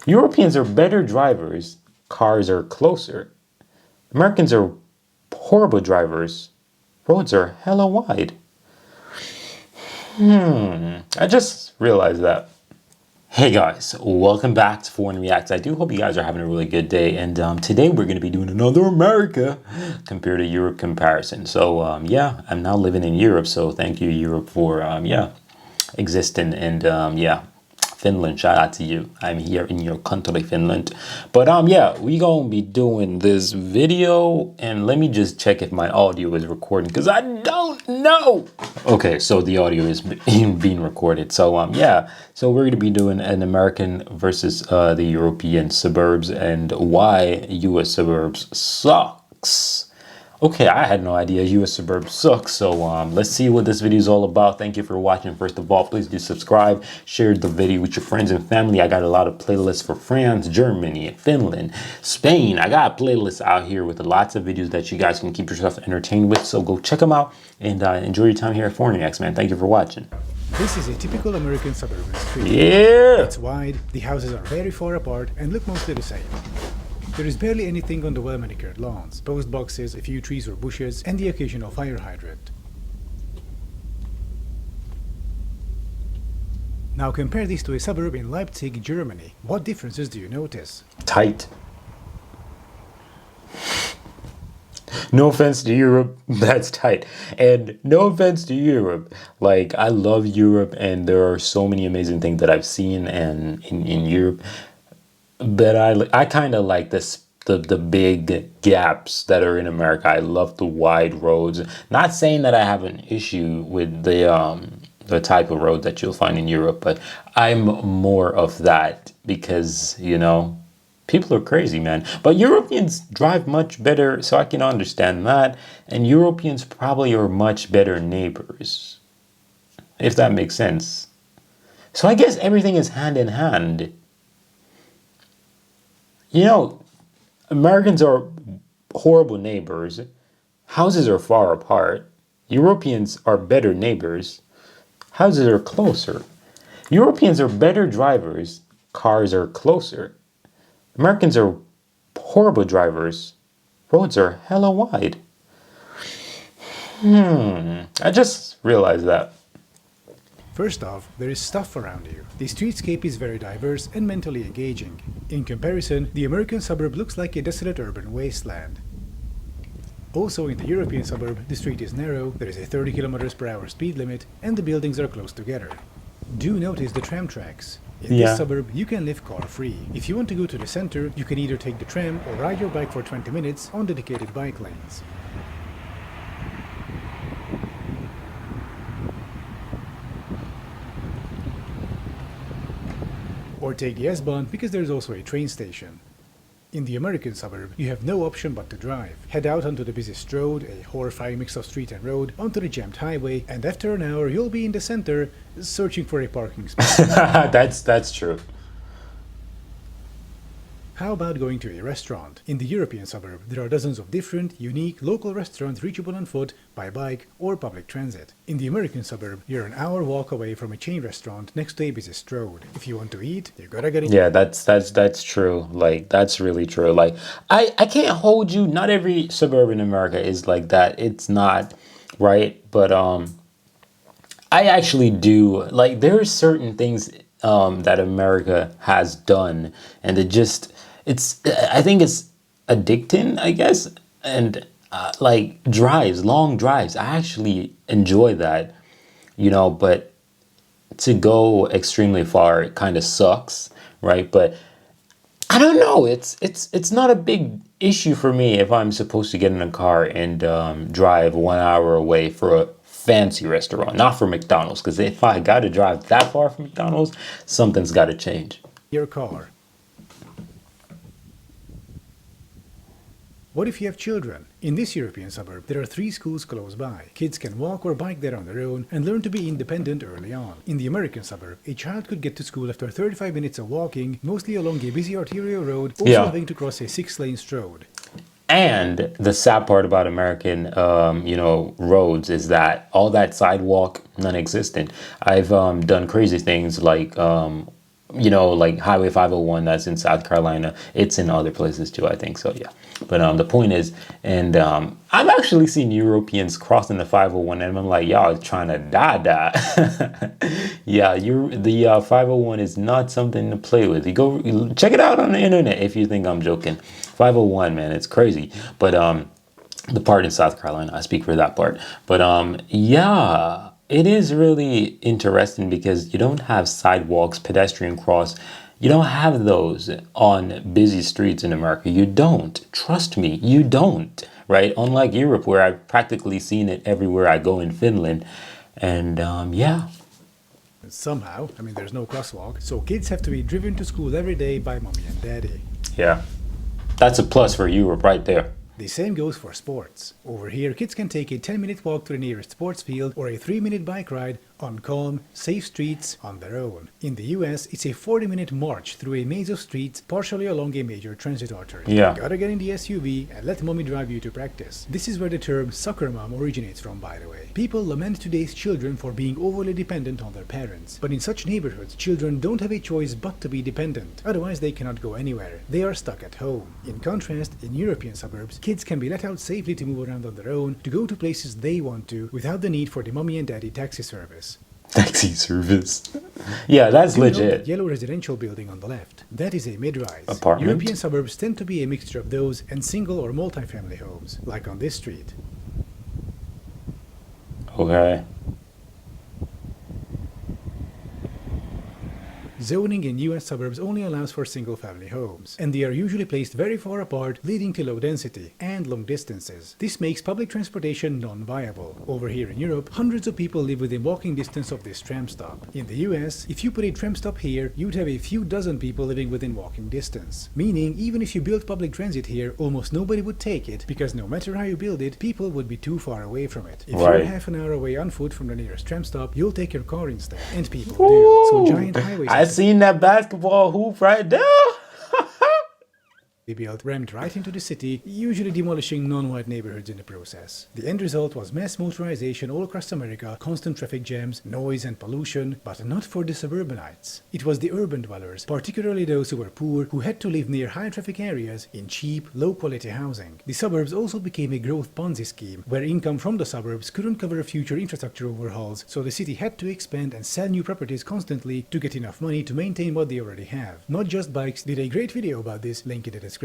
Europeans are better drivers. Cars are closer. Americans are horrible drivers. Roads are hella wide. I just realized that. Hey guys, welcome back to Foreign Reacts. I do hope you guys are having a really good day. And today we're going to be doing another America compared to Europe comparison. So yeah, I'm now living in Europe. So thank you, Europe, for existing. And Finland, shout out to you. I'm here in your country, Finland. But yeah, we gonna be doing this video, and let me just check if my audio is recording because I don't know. Okay, so the audio is being recorded. So yeah, so we're gonna be doing an American versus the European suburbs and why US suburbs sucks. Okay, I had no idea US suburbs suck, so let's see what this video is all about. Thank you for watching. First of all, please do subscribe, share the video with your friends and family. I got a lot of playlists for France, Germany, Finland, Spain. I got playlists out here with lots of videos that you guys can keep yourself entertained with, so go check them out and enjoy your time here at Foreign Reacts, man. Thank you for watching. This is a typical American suburban street. Yeah! It's wide, the houses are very far apart and look mostly the same. There is barely anything on the well-manicured lawns, post boxes, a few trees or bushes, and the occasional fire hydrant. Now compare this to a suburb in Leipzig, Germany. What differences do you notice? Tight. No offense to Europe, that's tight. And no offense to Europe. Like, I love Europe and there are so many amazing things that I've seen and in Europe. But I kind of like the big gaps that are in America. I love the wide roads. Not saying that I have an issue with the type of road that you'll find in Europe, but I'm more of that because, you know, people are crazy, man. But Europeans drive much better, so I can understand that. And Europeans probably are much better neighbors, if that makes sense. So I guess everything is hand in hand. You know, Americans are horrible neighbors. Houses are far apart. Europeans are better neighbors. Houses are closer. Europeans are better drivers. Cars are closer. Americans are horrible drivers. Roads are hella wide. I just realized that. First off, there is stuff around you. The streetscape is very diverse and mentally engaging. In comparison, the American suburb looks like a desolate urban wasteland. Also, in the European suburb, the street is narrow, there is a 30 km/h speed limit, and the buildings are close together. Do notice the tram tracks. In this suburb, you can live car-free. If you want to go to the center, you can either take the tram or ride your bike for 20 minutes on dedicated bike lanes. Or take the S-Bahn because there is also a train station. In the American suburb, you have no option but to drive. Head out onto the busiest road, a horrifying mix of street and road, onto the jammed highway, and after an hour you'll be in the center, searching for a parking spot. That's true. How about going to a restaurant? In the European suburb, there are dozens of different, unique, local restaurants reachable on foot, by bike, or public transit. In the American suburb, you're an hour walk away from a chain restaurant next to a busiest road. If you want to eat, you gotta get in. Yeah, that's true. Like, that's really true. Like, I can't hold you. Not every suburb in America is like that. It's not, right? But I actually do. Like, there are certain things that America has done, and I think it's addicting, I guess, and like long drives. I actually enjoy that, you know, but to go extremely far, it kind of sucks, right? But I don't know. It's not a big issue for me if I'm supposed to get in a car and drive 1 hour away for a fancy restaurant, not for McDonald's, because if I got to drive that far from McDonald's, something's got to change. Your car. What if you have children? In this European suburb, there are 3 schools close by. Kids can walk or bike there on their own and learn to be independent early on. In the American suburb, a child could get to school after 35 minutes of walking, mostly along a busy arterial road, also having to cross a 6-lane road. And the sad part about American, roads is that all that sidewalk non-existent. I've done crazy things like like Highway 501 that's in South Carolina. It's in other places too, I think. So yeah. But the point is, and I've actually seen Europeans crossing the 501, and I'm like, y'all trying to die. Yeah, the 501 is not something to play with. You check it out on the internet if you think I'm joking. 501, man, it's crazy. But the part in South Carolina, I speak for that part. But yeah, it is really interesting because you don't have sidewalks, pedestrian cross. You don't have those on busy streets in America. You don't. Trust me, you don't. Right? Unlike Europe, where I've practically seen it everywhere I go in Finland. And yeah. Somehow, there's no crosswalk, so kids have to be driven to school every day by mommy and daddy. Yeah. That's a plus for Europe right there. The same goes for sports. Over here, kids can take a 10-minute walk to the nearest sports field or a 3-minute bike ride on calm, safe streets on their own. In the US, it's a 40-minute march through a maze of streets partially along a major transit artery. Yeah. Gotta get in the SUV and let mommy drive you to practice. This is where the term soccer mom originates from, by the way. People lament today's children for being overly dependent on their parents. But in such neighborhoods, children don't have a choice but to be dependent. Otherwise, they cannot go anywhere. They are stuck at home. In contrast, in European suburbs, kids can be let out safely to move around on their own, to go to places they want to, without the need for the mommy and daddy taxi service. Taxi service. Yeah, that's legit. That yellow residential building on the left, that is a mid-rise. Apartment? European suburbs tend to be a mixture of those and single or multi-family homes, like on this street. Okay. Zoning in US suburbs only allows for single-family homes, and they are usually placed very far apart, leading to low density and long distances. This makes public transportation non-viable. Over here in Europe, hundreds of people live within walking distance of this tram stop. In the US, if you put a tram stop here, you'd have a few dozen people living within walking distance. Meaning, even if you built public transit here, almost nobody would take it, because no matter how you build it, people would be too far away from it. If you're half an hour away on foot from the nearest tram stop, you'll take your car instead. And people do. So giant highways... I seen that basketball hoop right there. They built rammed right into the city, usually demolishing non-white neighborhoods in the process. The end result was mass motorization all across America, constant traffic jams, noise and pollution, but not for the suburbanites. It was the urban dwellers, particularly those who were poor, who had to live near high-traffic areas in cheap, low-quality housing. The suburbs also became a growth Ponzi scheme, where income from the suburbs couldn't cover future infrastructure overhauls, so the city had to expand and sell new properties constantly to get enough money to maintain what they already have. Not Just Bikes did a great video about this, link in the description.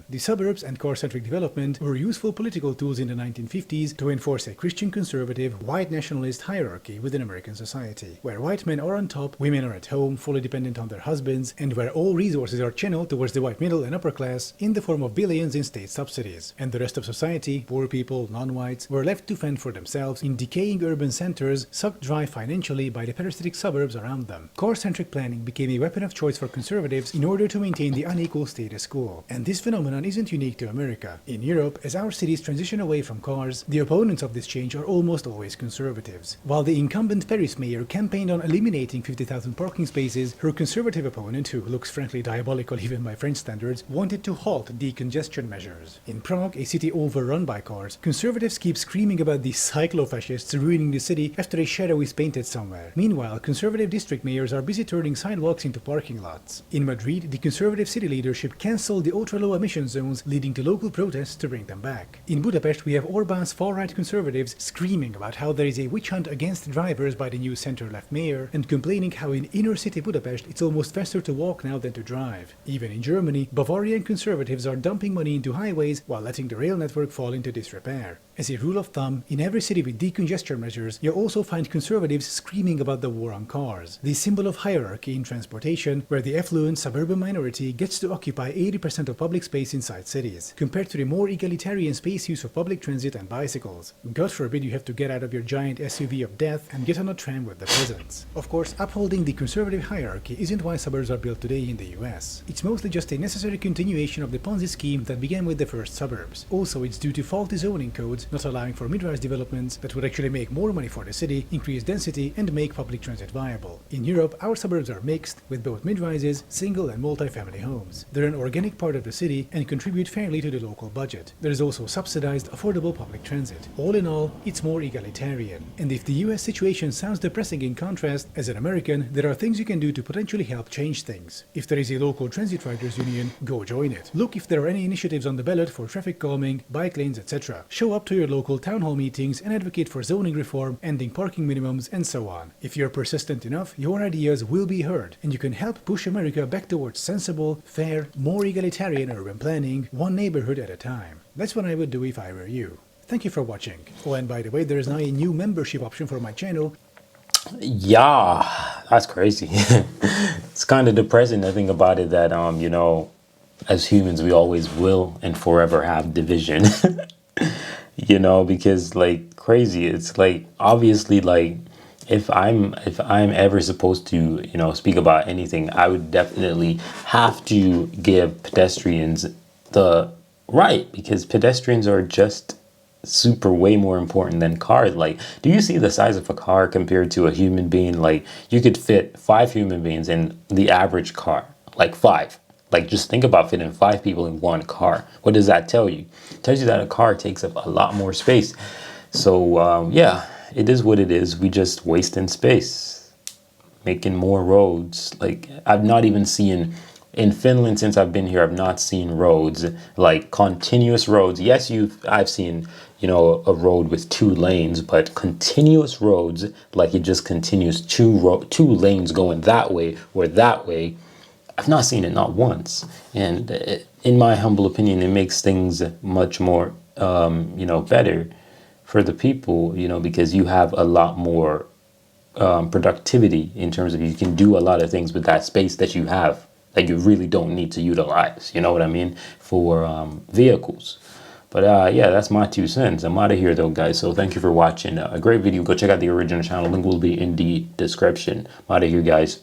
The suburbs and car-centric development were useful political tools in the 1950s to enforce a Christian conservative, white nationalist hierarchy within American society, where white men are on top, women are at home, fully dependent on their husbands, and where all resources are channeled towards the white middle and upper class in the form of billions in state subsidies. And the rest of society, poor people, non-whites, were left to fend for themselves in decaying urban centers, sucked dry financially by the parasitic suburbs around them. Car-centric planning became a weapon of choice for conservatives in order to maintain the unequal status quo. And this phenomenon isn't unique to America. In Europe, as our cities transition away from cars, the opponents of this change are almost always conservatives. While the incumbent Paris mayor campaigned on eliminating 50,000 parking spaces, her conservative opponent, who looks frankly diabolical even by French standards, wanted to halt decongestion measures. In Prague, a city overrun by cars, conservatives keep screaming about the cyclo-fascists ruining the city after a shadow is painted somewhere. Meanwhile, conservative district mayors are busy turning sidewalks into parking lots. In Madrid, the conservative city leadership cancelled the ultra-low emission zones, leading to local protests to bring them back. In Budapest, we have Orbán's far-right conservatives screaming about how there is a witch hunt against drivers by the new center-left mayor, and complaining how in inner-city Budapest it's almost faster to walk now than to drive. Even in Germany, Bavarian conservatives are dumping money into highways while letting the rail network fall into disrepair. As a rule of thumb, in every city with decongestion measures, you'll also find conservatives screaming about the war on cars, the symbol of hierarchy in transportation, where the affluent suburban minority gets to occupy 80% of public space inside cities, compared to the more egalitarian space use of public transit and bicycles. God forbid you have to get out of your giant SUV of death and get on a tram with the peasants. Of course, upholding the conservative hierarchy isn't why suburbs are built today in the US. It's mostly just a necessary continuation of the Ponzi scheme that began with the first suburbs. Also, it's due to faulty zoning codes not allowing for mid-rise developments that would actually make more money for the city, increase density, and make public transit viable. In Europe, our suburbs are mixed, with both mid-rises, single and multi-family homes. They're an organic part of the city and contribute fairly to the local budget. There is also subsidized, affordable public transit. All in all, it's more egalitarian. And if the US situation sounds depressing in contrast, as an American, there are things you can do to potentially help change things. If there is a local transit riders union, go join it. Look if there are any initiatives on the ballot for traffic calming, bike lanes, etc. Show up to your local town hall meetings and advocate for zoning reform, ending parking minimums, and so on. If you're persistent enough, your ideas will be heard, and you can help push America back towards sensible, fair, more egalitarian urban planning, one neighborhood at a time. That's what I would do if I were you. Thank you for watching. Oh, and by the way, there is now a new membership option for my channel. Yeah, that's crazy. It's kind of depressing to think about it that, you know, as humans, we always will and forever have division, you know, because like crazy, it's like, obviously, like, if I'm ever supposed to, you know, speak about anything, I would definitely have to give pedestrians the right, because pedestrians are just super way more important than cars. Like, do you see the size of a car compared to a human being? Like, you could fit 5 human beings in the average car, like 5. Like, just think about fitting 5 people in one car. What does that tell you? It tells you that a car takes up a lot more space. So yeah, it is what it is. We just wasting space, making more roads. Like, I've not even seen in Finland since I've been here, I've not seen roads like continuous roads. Yes, I've seen, you know, a road with 2 lanes, but continuous roads, like it just continues 2 lanes going that way or that way. I've not seen it, not once. And in my humble opinion, it makes things much more, you know, better for the people, you know, because you have a lot more productivity in terms of you can do a lot of things with that space that you have that you really don't need to utilize, you know what I mean, for vehicles. But yeah, that's my 2 cents. I'm out of here though, guys. So thank you for watching. A great video. Go check out the original channel. Link will be in the description. I'm out of here, guys.